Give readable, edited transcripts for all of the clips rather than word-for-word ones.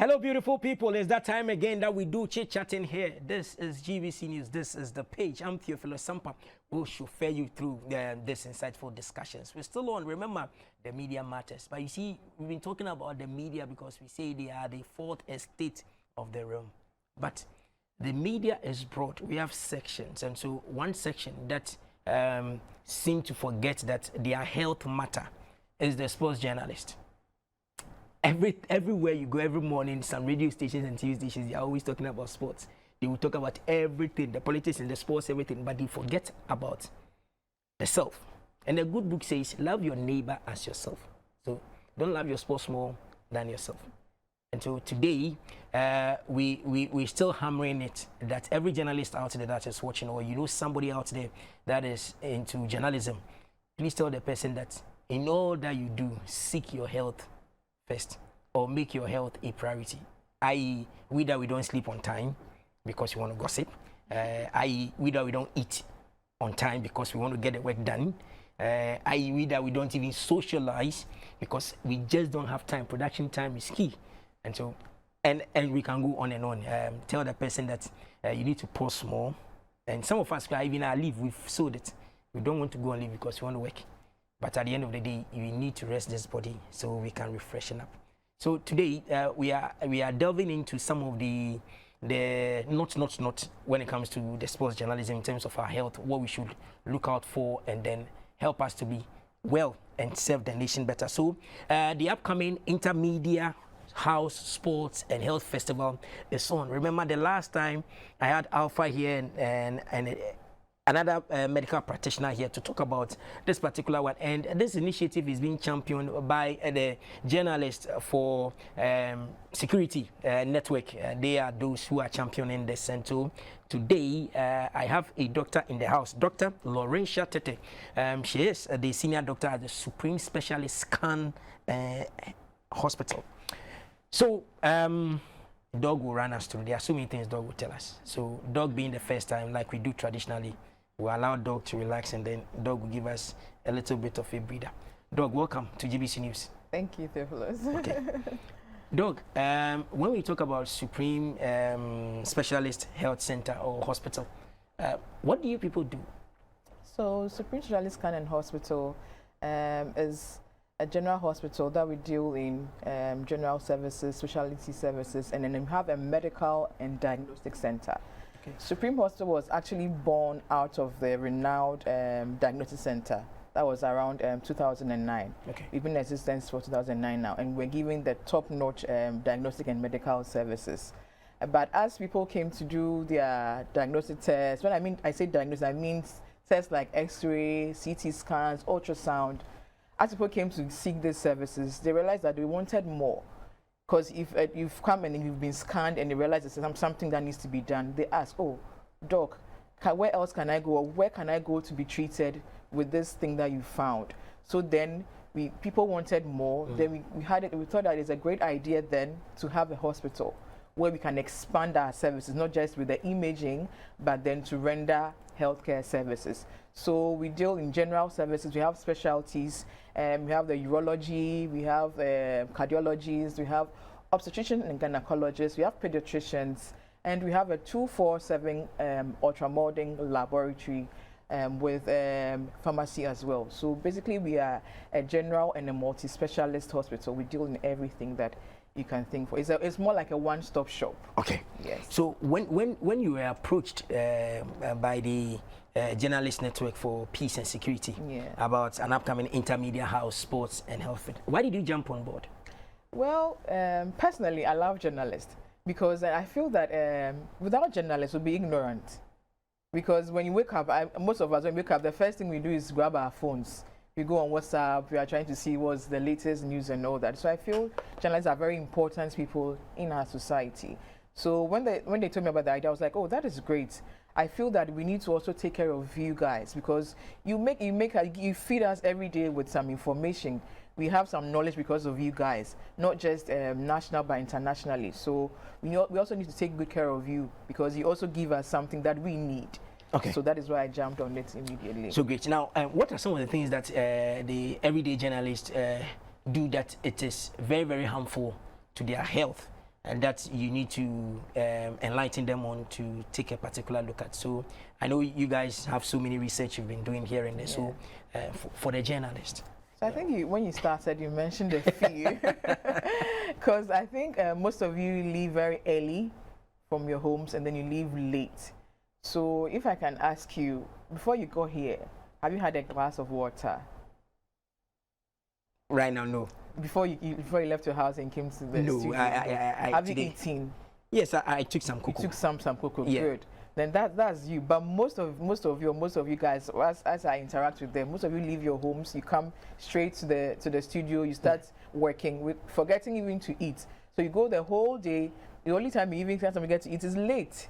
Hello, beautiful people. It's that time again that we do chit-chatting here. This is GBC News. This is the page. I'm Theophilus Sampa. We'll chauffeur you through this insightful discussions. We're still on. Remember, the media matters. But you see, we've been talking about the media because we say they are the fourth estate of the realm. But the media is broad. We have sections. And so one section that seem to forget that their health matter is the sports journalist. Everywhere you go, every morning, some radio stations and TV stations, they are always talking about sports. They will talk about everything, the politics and the sports, everything, but they forget about the self. And the good book says, love your neighbor as yourself. So don't love your sports more than yourself. And so today, we're still hammering it that every journalist out there that is watching, or you know somebody out there that is into journalism, please tell the person that in all that you do, seek your health first, or make your health a priority. I.e., we don't sleep on time because we want to gossip. I.e., we don't eat on time because we want to get the work done. I.e., we don't even socialize because we just don't have time. Production time is key. And so, and we can go on and on. Tell the person that you need to pause more. And some of us, even our leave, we've sold it. We don't want to go on leave because we want to work. But at the end of the day, you need to rest this body so we can refreshen up. So today we are delving into some of the not when it comes to the sports journalism in terms of our health, what we should look out for, and then help us to be well and serve the nation better. So the upcoming Intermedia House Sports and Health Festival is on. Remember the last time I had Alpha here and another medical practitioner here to talk about this particular one, and this initiative is being championed by the journalists for security network. They are those who are championing this. And so today I have a doctor in the house, Dr. Laurencia Tettey. She is the senior doctor at the Supreme Specialist Scan Hospital. So Dog will run us through. There are so many things Dog will tell us. So Dog being the first time, like we do traditionally, we allow Dog to relax, and then Dog will give us a little bit of a breather. Dog, welcome to GBC News. Thank you, Theophilus. Okay. Dog, when we talk about Supreme Specialist Health Center or Hospital, what do you people do? So Supreme Specialist Scan and Hospital is a general hospital that we deal in general services, specialty services, and then we have a medical and diagnostic center. Okay. Supreme Hospital was actually born out of the renowned diagnostic center that was around 2009. Okay. We've been in existence for 2009 now, and we're giving the top-notch diagnostic and medical services. But as people came to do their diagnostic tests, when I say diagnostic, I mean tests like X-ray, CT scans, ultrasound. As people came to seek these services, they realized that they wanted more. Because if you've come and you've been scanned and they realize there's something that needs to be done, they ask, oh, doc, where else can I go? Or where can I go to be treated with this thing that you found? So then people wanted more. Then we thought that it's a great idea then to have a hospital where we can expand our services, not just with the imaging, but then to render healthcare services. So we deal in general services, we have specialties, we have the urology, we have cardiologists, we have obstetricians and gynecologists, we have pediatricians, and we have a 24/7 ultramolding laboratory with pharmacy as well. So basically we are a general and a multi-specialist hospital. We deal in everything that you can think for. It's more like a one-stop shop. Okay. Yes. So when you were approached by the Journalist Network for Peace and Security about an upcoming Intermedia House Sports and Health, why did you jump on board? Well, personally, I love journalists because I feel that without journalists, we'll be ignorant. Because when you wake up, most of us when we wake up, the first thing we do is grab our phones. We go on WhatsApp, we are trying to see what's the latest news and all that. So I feel journalists are very important people in our society. So when they told me about the idea, I was like, oh, that is great. I feel that we need to also take care of you guys because you feed us every day with some information. We have some knowledge because of you guys, not just national but internationally. So we also need to take good care of you because you also give us something that we need. Okay. So that is why I jumped on it immediately. So great. Now, what are some of the things that the everyday journalists do that it is very, very harmful to their health and that you need to enlighten them on to take a particular look at. So I know you guys have so many research you've been doing here and there. So for the journalist. So I think when you started, you mentioned a few, because I think most of you leave very early from your homes and then you leave late. So if I can ask you, before you got here, have you had a glass of water? Right now, no. Before you left your house and came to the studio? Have you eaten? Yes, I took some cocoa. You took some cocoa. Yeah. Good. Then that's you. But most of you guys, as I interact with them, most of you leave your homes. You come straight to the studio. You start working, forgetting even to eat. So you go the whole day. The only time you even get to eat is late.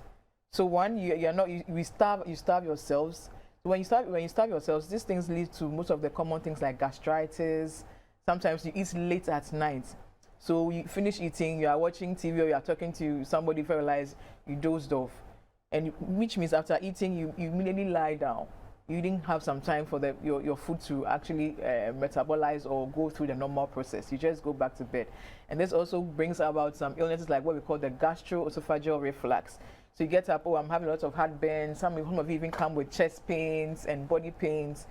So one, you starve yourselves. So when you starve yourselves, these things lead to most of the common things like gastritis. Sometimes you eat late at night. So you finish eating, you are watching TV or you are talking to somebody, you realize you dozed off. And which means after eating, you immediately lie down. You didn't have some time for your food to actually metabolize or go through the normal process. You just go back to bed. And this also brings about some illnesses like what we call the gastroesophageal reflux. So you get up, I'm having lots of heartburn. Some of you even come with chest pains and body pains.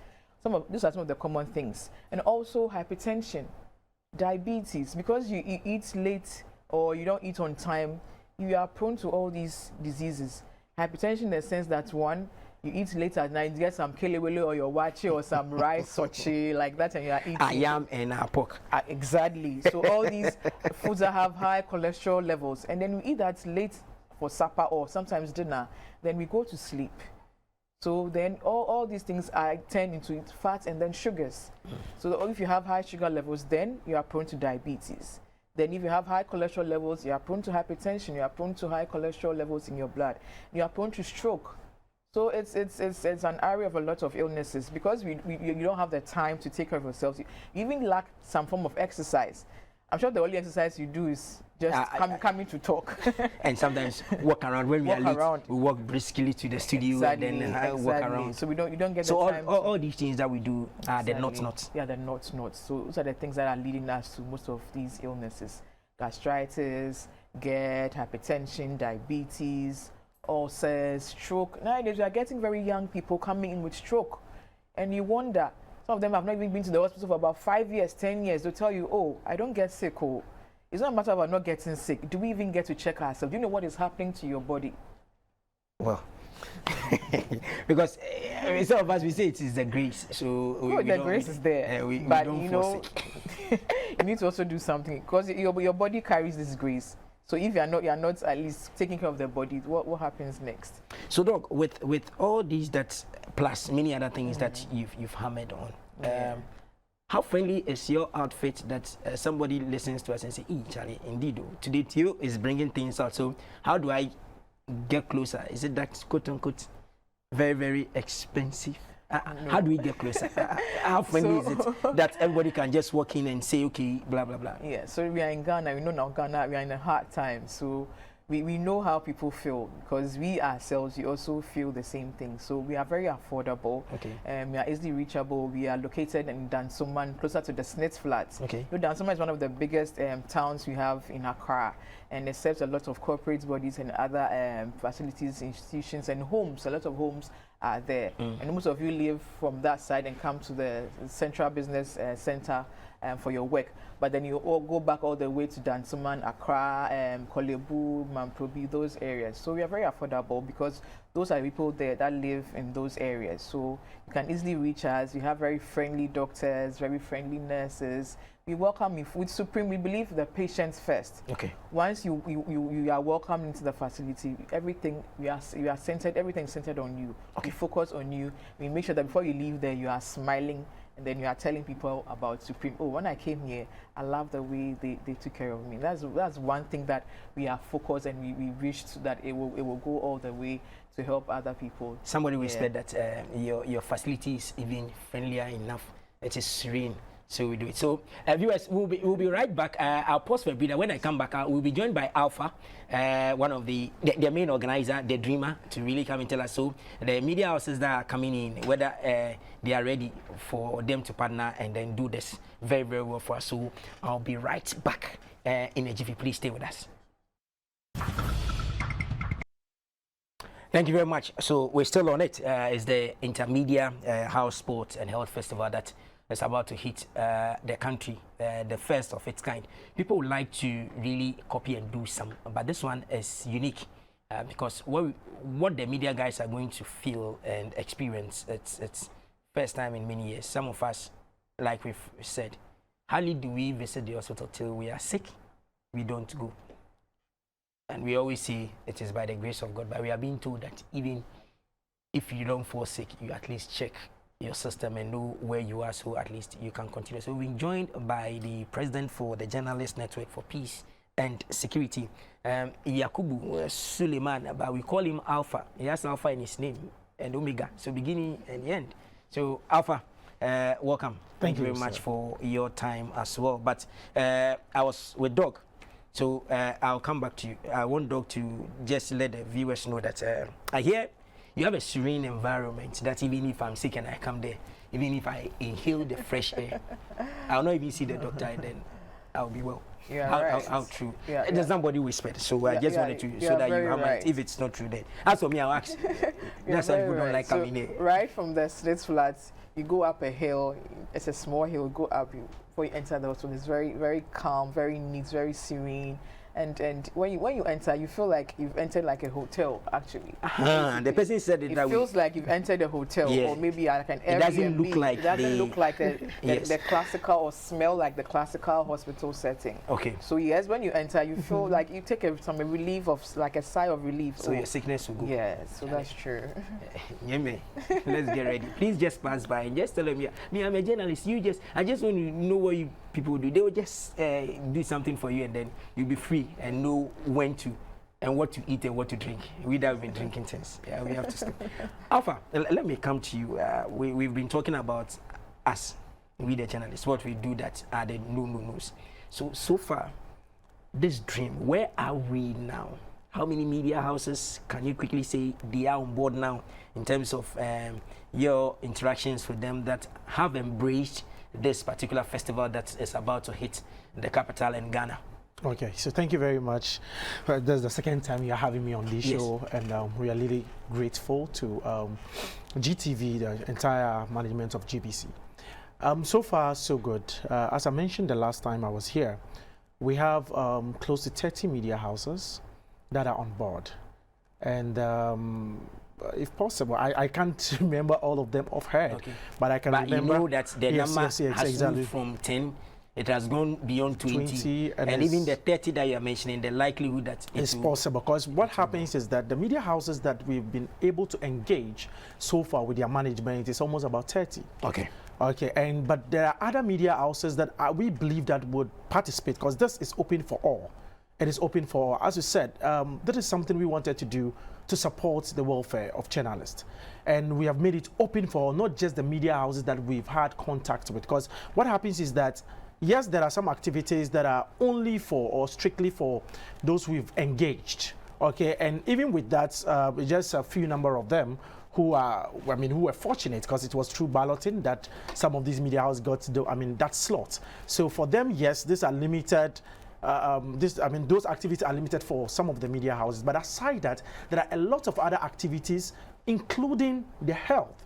These are some of the common things. And also hypertension, diabetes. Because you eat late or you don't eat on time, you are prone to all these diseases. Hypertension in the sense that one, you eat late at night, you get some kelewele or your wachi or some rice sochi like that, and you are eating. Ayam and pork. Exactly. So all these foods that have high cholesterol levels, and then we eat that late for supper or sometimes dinner, then we go to sleep. So then all these things are turned into fats and then sugars. So if you have high sugar levels, then you are prone to diabetes. Then if you have high cholesterol levels, you are prone to hypertension, you are prone to high cholesterol levels in your blood, you are prone to stroke. So it's an area of a lot of illnesses because you don't have the time to take care of yourselves. You even lack some form of exercise. I'm sure the only exercise you do is just coming to talk. And sometimes walk around. When we are late, we walk briskly to the studio and then walk around. So you don't get the time. So all these things that we do are the not. Yeah, the not. So those are the things that are leading us to most of these illnesses. Gastritis, GERD, hypertension, diabetes, ulcers, stroke. Nowadays we are getting very young people coming in with stroke. And you wonder, some of them have not even been to the hospital for about 5 years, 10 years. They'll tell you, oh, I don't get sick. Oh, it's not a matter of not getting sick. Do we even get to check ourselves? Do you know what is happening to your body? Well, because some of us, we say it is the grace. So the grace is there. But we you know, you need to also do something because your body carries this grace. So if you're not at least taking care of the body, what happens next? So Doc, with all these that plus many other things that you've hammered on, how friendly is your outfit that somebody listens to us and say, Charlie, indeed, today Theo is bringing things out. So how do I get closer? Is it that quote unquote very, very expensive? No. How do we get closer? How friendly is it that everybody can just walk in and say, okay, blah, blah, blah? Yeah, so we are in Ghana. We know now Ghana, we are in a hard time. So we know how people feel because we ourselves, we also feel the same thing. So we are very affordable. Okay. We are easily reachable. We are located in Dansoman, closer to the Smith Flats. Okay. So Dansoman is one of the biggest towns we have in Accra. And it serves a lot of corporate bodies and other facilities, institutions, and homes. A lot of homes are there. And most of you live from that side and come to the Central Business Center for your work. But then you all go back all the way to Dansoman, Accra, Kolebu, Mamprobi, those areas. So we are very affordable because those are people there that live in those areas. So you can easily reach us. We have very friendly doctors, very friendly nurses. We welcome you. With Supreme, we believe the patients first. Okay. Once you are welcomed into the facility, everything you are centered. Everything is centered on you. Okay. We focus on you. We make sure that before you leave there, you are smiling, and then you are telling people about Supreme. Oh, when I came here, I love the way they took care of me. That's one thing that we are focused, and we wished that it will go all the way to help other people. Somebody whispered that your facility is even friendlier enough. It is serene. So we do it. So viewers, we'll be right back. I'll pause for a bit. When I come back, we'll be joined by Alpha, one of the main organizer, the dreamer, to really come and tell us. So the media houses that are coming in, whether they are ready for them to partner and then do this very, very well for us. So I'll be right back in a jiffy. Please stay with us. Thank you very much. So we're still on it. It's the Intermedia House Sports and Health Festival that is about to hit the country, the first of its kind. People would like to really copy and do some, but this one is unique because what the media guys are going to feel and experience, it's first time in many years. Some of us, like we've said, hardly do we visit the hospital till we are sick. We don't go. And we always say it is by the grace of God, but we are being told that even if you don't fall sick, you at least check your system and know where you are, so at least you can continue. So we're joined by the president for the Journalist Network for Peace and Security, Yakubu Suleman, but we call him Alpha. He has Alpha in his name and Omega, so beginning and the end. So Alpha, welcome. Thank you very much for your time as well. But I was with Doc. So I'll come back to you. I want Doc to just let the viewers know that I hear you have a serene environment that even if I'm sick and I come there, even if I inhale the fresh air, I'll not even see the doctor and then I'll be well. Yeah, how true? Yeah, There's somebody whispered, so I just wanted to, so that you have right. If it's not true, then as for me, I'll ask. That's why people don't like coming here. Right from the Slate Flats, you go up a hill. It's a small hill. Go up. Before you enter the hospital, it's very, very calm, very neat, very serene. And when you enter, you feel like you've entered like a hotel, actually. The person said it that way. It feels like you've entered a hotel, or maybe like an Airbnb. It doesn't look like it doesn't look like the classical, or smell like the classical hospital setting. Okay. So yes, when you enter, you feel like you take some relief of, like a sigh of relief. So your sickness will go. Yeah, so that's true. Let's get ready. Please just pass by and just tell them, me, I'm a journalist. I just want to know what you people do. They will just do something for you, and then you'll be free and know when to and what to eat and what to drink. Without been drinking things. Yeah, we have to skip. Alpha, let me come to you. We've been talking about us, we the journalists, what we do that are the no-no-nos. So far, this dream, where are we now? How many media houses can you quickly say they are on board now in terms of your interactions with them that have embraced this particular festival that is about to hit the capital in Ghana? Okay, so thank you very much. This is the second time you're having me on this show, and we are really grateful to GTV, the entire management of GBC. So far, so good. As I mentioned the last time I was here, we have close to 30 media houses that are on board. And if possible, I can't remember all of them offhand, but I can remember. But you know that the number has moved from 10, it has gone beyond 20 and even the 30 that you are mentioning, the likelihood that it's possible. Because what happens is that the media houses that we've been able to engage so far with their management is almost about 30. Okay, but there are other media houses that we believe that would participate, because this is open for all. It is open for all. As you said, that is something we wanted to do to support the welfare of journalists. And we have made it open for not just the media houses that we've had contact with. Because what happens is that, yes, there are some activities that are only for or strictly for those we've engaged. Okay, and even with that, just a few number of them who were fortunate, because it was through balloting that some of these media houses got that slot. So for them, yes, these are limited. Those activities are limited for some of the media houses. But aside that, there are a lot of other activities, including the health.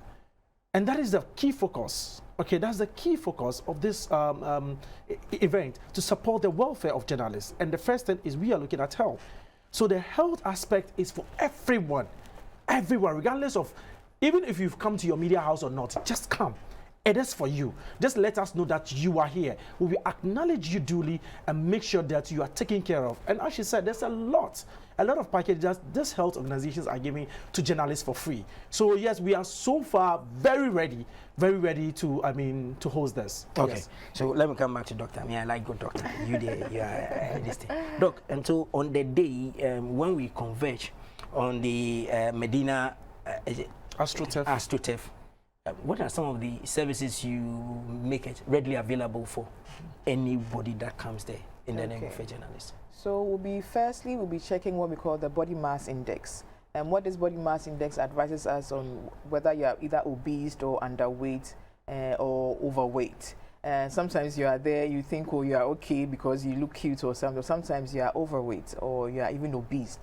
And that is the key focus. Okay, that's the key focus of this event, to support the welfare of journalists. And the first thing is we are looking at health. So the health aspect is for everyone, regardless of, even if you've come to your media house or not, just come. It is for you. Just let us know that you are here. We will acknowledge you duly and make sure that you are taken care of. And as she said, there's a lot of packages that these health organizations are giving to journalists for free. So yes, we are so far very ready to host this. Okay, yes. So let me come back to Doctor. I like good doctor. You there, you are this thing. Doc, and so on the day when we converge on the Medina AstroTurf, what are some of the services you make it readily available for anybody that comes there in the name of a journalist? So we'll be checking what we call the body mass index. And what this body mass index advises us on whether you are either obese or underweight or overweight. Sometimes you are there, you think, oh, you are okay because you look cute or something. Sometimes you are overweight or you are even obese.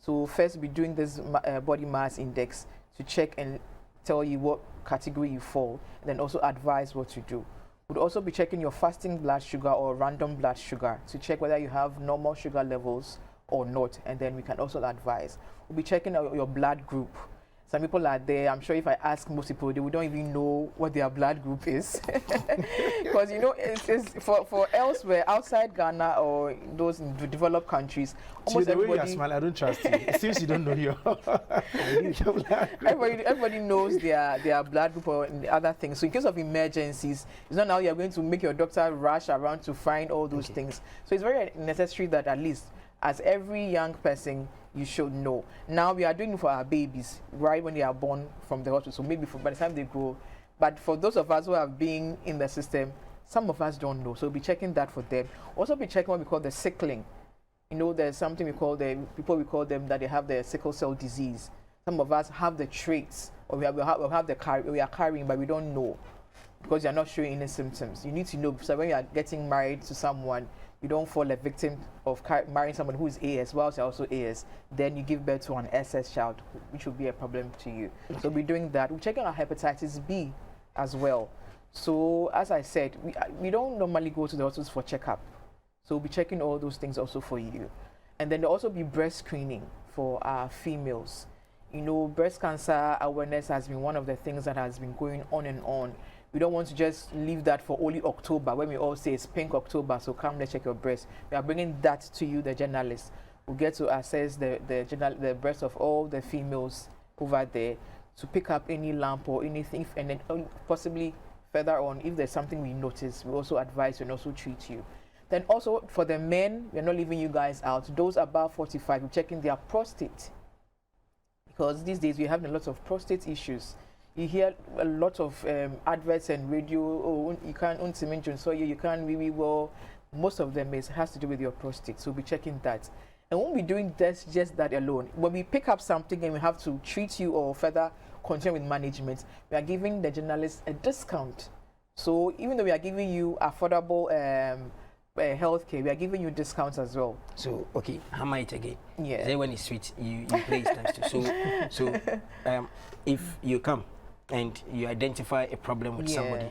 So first, we're doing this body mass index to check and tell you what category you fall, and then also advise what to do. We'd also be checking your fasting blood sugar or random blood sugar to check whether you have normal sugar levels or not, and then we can also advise. We'll be checking your blood group. Some people are there, I'm sure if I ask most people, they don't even know what their blood group is. Because, you know, it's for elsewhere, outside Ghana or those in the developed countries, almost the way everybody... you smile, I don't trust you. It seems you don't know your everybody knows their blood group or other things. So in case of emergencies, it's not now you're going to make your doctor rush around to find all those things. So it's very necessary that at least as every young person, you should know. Now we are doing it for our babies, right when they are born from the hospital, maybe by the time they grow. But for those of us who have been in the system, some of us don't know. So we'll be checking that for them. Also be checking what we call the sickling. You know, there's something we call we call them that they have the sickle cell disease. Some of us have the traits, or we are carrying, but we don't know because you're not showing any symptoms. You need to know. So when you are getting married to someone, you don't fall a victim of marrying someone who is AS whilst you're also AS. Then you give birth to an SS child, which will be a problem to you. So we're doing that. We're checking our hepatitis B as well. So as I said, we don't normally go to the hospitals for checkup. So we'll be checking all those things also for you. And then there'll also be breast screening for our females. You know, breast cancer awareness has been one of the things that has been going on and on. We don't want to just leave that for only October when we all say it's Pink October, so come let's check your breast. We are bringing that to you, the journalists. We'll get to assess the breast of all the females over there to pick up any lump or anything, and then possibly further on, if there's something we notice, we also advise and also treat you. Then also for the men, we're not leaving you guys out. Those above 45, we're checking their prostate. Because these days we're having a lot of prostate issues. You hear a lot of adverts and radio, oh, you can't, so you can't really well. Most of them has to do with your prostate, so we'll be checking that. And when we're doing this, just that alone, when we pick up something and we have to treat you or further continue with management, we are giving the journalists a discount. So even though we are giving you affordable healthcare, we are giving you discounts as well. So, okay, how much again? Yeah. Then when it's sweet, you play it times two. So if you come and you identify a problem with somebody,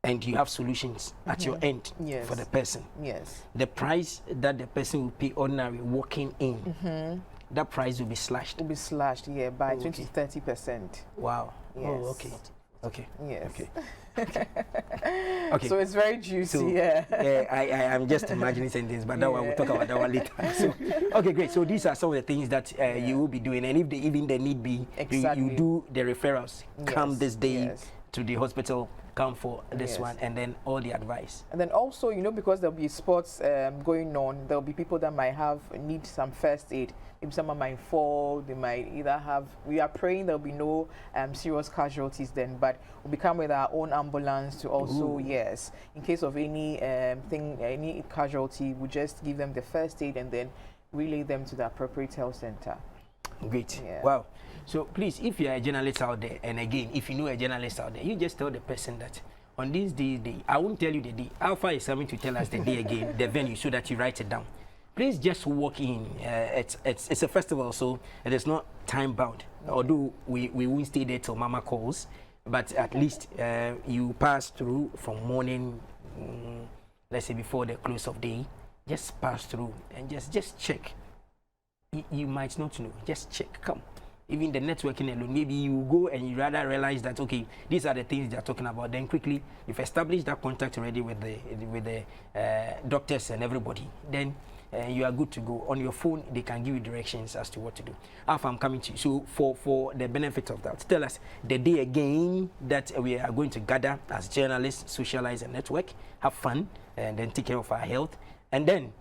and you have solutions at your end for the person. Yes. The price that the person will pay ordinary walking in, that price will be slashed. Will be slashed, by 20 to 30%. Wow. Yes. Oh, okay. Okay. Yes. Okay. Okay. So it's very juicy. So, I'm just imagining some things, but that one we'll talk about that one later. So, okay, great. So these are some of the things that you will be doing, and if even the need be, you do the referrals. Come this day to the hospital. Come for this one, and then all the advice. And then also, you know, because there'll be sports going on, there'll be people that might need some first aid. If someone might fall, they might either have. We are praying there'll be no serious casualties then, but we'll be coming with our own ambulance to also in case of any any casualty, we just give them the first aid and then relay them to the appropriate health center. Great. Yeah. Wow. So please, if you're a journalist out there, and again, if you know a journalist out there, you just tell the person that on this day, I won't tell you the day. Alpha is coming to tell us the day again, the venue, so that you write it down. Please just walk in. It's a festival, so it is not time bound. Although we won't stay there till Mama calls, but at least you pass through from morning, let's say before the close of day, just pass through and just check. You might not know, just check. Come. Even the networking alone, maybe you go and you rather realize that, okay, these are the things they're talking about. Then quickly, you've established that contact already with the doctors and everybody. Then you are good to go. On your phone, they can give you directions as to what to do. Alpha, I'm coming to you. So for the benefit of that, tell us the day again that we are going to gather as journalists, socialize and network, have fun, and then take care of our health. And then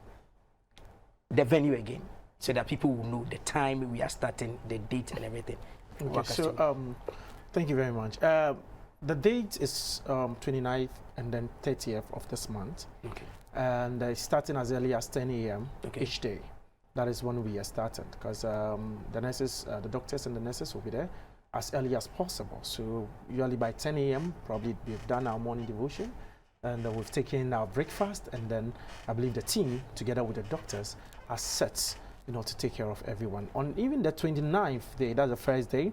the venue again, so that people will know the time we are starting, the date and everything. Okay, so thank you very much. The date is 29th and then 30th of this month. Okay. And starting as early as 10 a.m. each day. That is when we are starting, because the nurses, the doctors and the nurses will be there as early as possible. So usually by 10 a.m. probably we've done our morning devotion, and we've taken our breakfast, and then I believe the team together with the doctors are set to take care of everyone. On even the 29th day, that's the first day,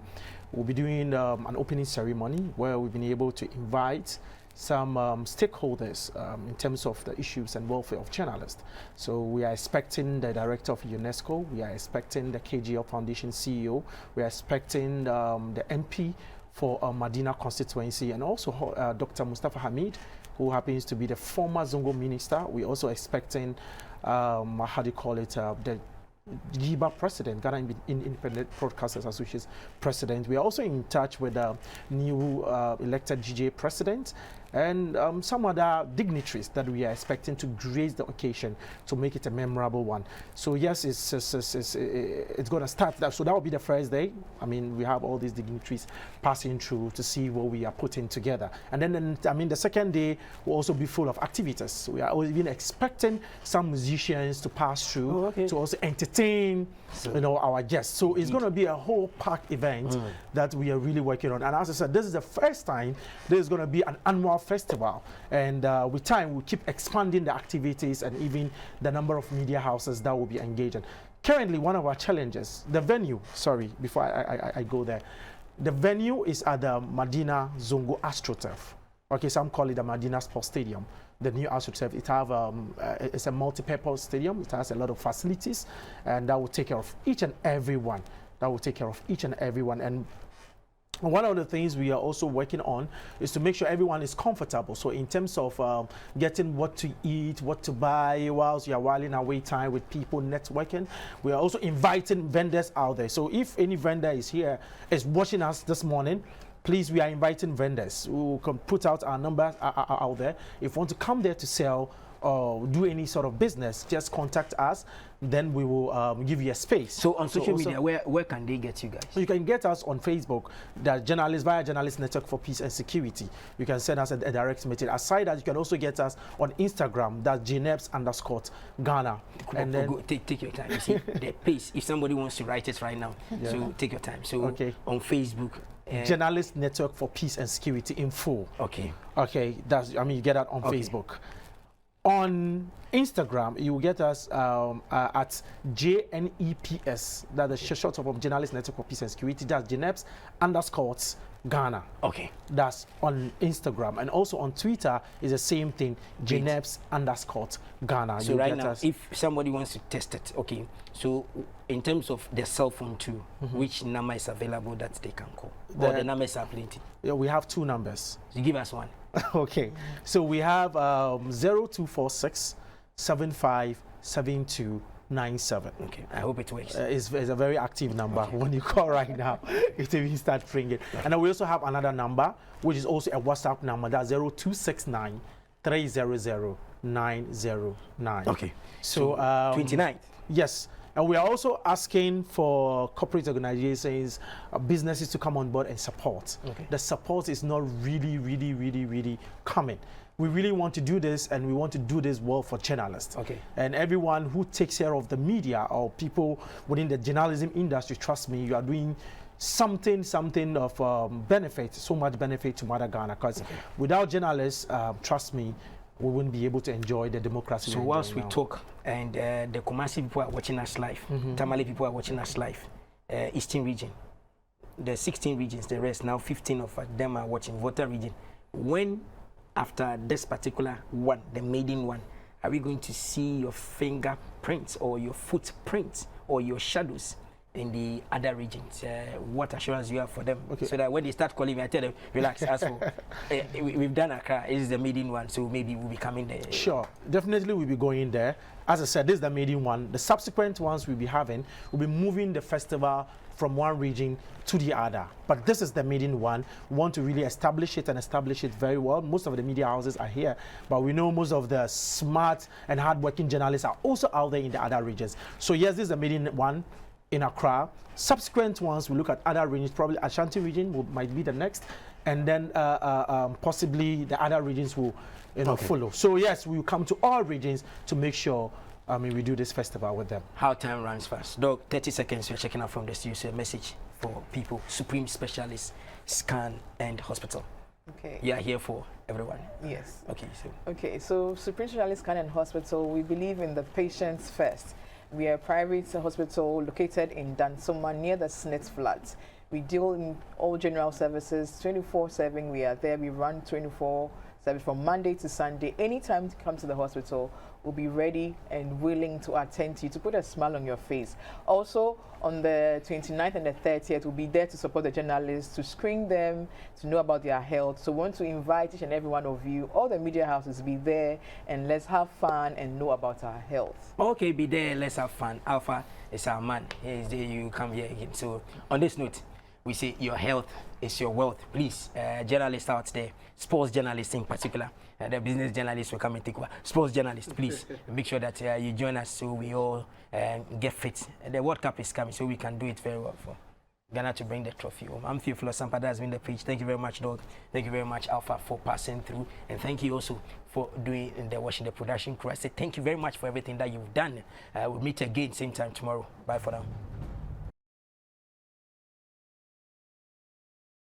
we'll be doing an opening ceremony where we've been able to invite some stakeholders in terms of the issues and welfare of journalists. So we are expecting the director of UNESCO, we are expecting the KGL Foundation CEO, we are expecting the MP for Madina constituency, and also Dr. Mustafa Hamid, who happens to be the former Zongo minister. We're also expecting, how do you call it, the GIBA president, Ghana Independent Broadcasters Association president. We are also in touch with the new elected GJ president and some other dignitaries that we are expecting to grace the occasion to make it a memorable one. So yes, it's going to start. So that will be the first day. I mean, we have all these dignitaries passing through to see what we are putting together. And then, the second day will also be full of activities. We are even expecting some musicians to pass through to also entertain our guests. So it's going to be a whole packed event that we are really working on. And as I said, this is the first time there is going to be an annual festival, and with time we'll keep expanding the activities and even the number of media houses that will be engaged. Currently, one of our challenges, the venue, before I go there, the venue is at the Madina Zongo AstroTurf. Okay, some call it the Madina Sports Stadium. The new AstroTurf, it's a multi-purpose stadium. It has a lot of facilities, and that will take care of each and every one. And one of the things we are also working on is to make sure everyone is comfortable. So in terms of getting what to eat, what to buy, whilst you are whiling away time with people networking, we are also inviting vendors out there. So if any vendor is watching us this morning, please, we are inviting vendors who can put out our numbers out there. If you want to come there to sell or do any sort of business, just contact us. Then we will give you a space. So on social media, where can they get you guys? So you can get us on Facebook, via Journalist Network for Peace and Security. You can send us a direct message. Aside that, you can also get us on Instagram, that's JNEPS_Ghana. And then take your time. You see, the pace, if somebody wants to write it right now, so take your time. So on Facebook, Journalist Network for Peace and Security in full. Okay, you get that on Facebook. On Instagram, you will get us at JNEPS. That's the short of Journalist Network for Peace and Security. That's JNEPS_Ghana. Okay. That's on Instagram. And also on Twitter is the same thing, JNEPS_Ghana. So right now, if somebody wants to test it, so in terms of the cell phone too, which number is available that they can call? The numbers are plenty. Yeah, we have two numbers. So give us one. Okay, so we have 0246 757297. Okay, I hope it works. It's a very active number. When you call right now, it will start ringing. And then we also have another number, which is also a WhatsApp number. That's 0269 300 909. Okay, so 29th. Yes. And we are also asking for corporate organizations, businesses to come on board and support. The support is not really coming. We really want to do this, and we want to do this well for journalists. And everyone who takes care of the media or people within the journalism industry, trust me, you are doing something of benefit, so much benefit to Mother Ghana. Because without journalists, trust me, we wouldn't be able to enjoy the democracy. So whilst we talk, and the Kumasi people are watching us live, Tamale people are watching us live, Eastern region, the 16 regions, the rest, now 15 of them are watching, Volta region. When, after this particular one, the maiden one, are we going to see your fingerprints or your footprints or your shadows in the other regions? What assurance you have for them, so that when they start calling me, I tell them, relax, as for we've done Accra, this is the maiden one, so maybe we'll be coming there. Sure, definitely we'll be going there. As I said, this is the maiden one. The subsequent ones we'll be moving the festival from one region to the other. But this is the maiden one. We want to really establish it and establish it very well. Most of the media houses are here, but we know most of the smart and hardworking journalists are also out there in the other regions. So yes, this is the maiden one in Accra. Subsequent ones, we look at other regions, probably Ashanti region might be the next, and then possibly the other regions will follow. So yes, we will come to all regions to make sure we do this festival with them. How time runs fast. Dog, 30 seconds, we're checking out from the studio. So a message for people, Supreme Specialist Scan and Hospital. Okay. You are here for everyone. Yes. Okay. So Supreme Specialist Scan and Hospital, we believe in the patients first. We are a private hospital located in Dansoma near the Smith Flats. We deal in all general services 24/7. We are there. We run 24/7 from Monday to Sunday. Anytime you come to the hospital, we'll be ready and willing to attend to you, to put a smile on your face. Also, on the 29th and the 30th, we'll be there to support the journalists, to screen them, to know about their health. So we want to invite each and every one of you, all the media houses, be there, and let's have fun and know about our health. Okay, be there, let's have fun. Alpha is our man. Here is there, you come here again. So on this note, we say your health is your wealth. Please, journalists out there, sports journalists in particular, the business journalists will come and take over. Sports journalists, please make sure that you join us so we all get fit. The World Cup is coming, so we can do it very well for Ghana to bring the trophy home. I'm Theophilo Sampa, that's been the page. Thank you very much, Dog. Thank you very much, Alpha, for passing through. And thank you also for doing the watching the production crew. I say thank you very much for everything that you've done. We'll meet again same time tomorrow. Bye for now.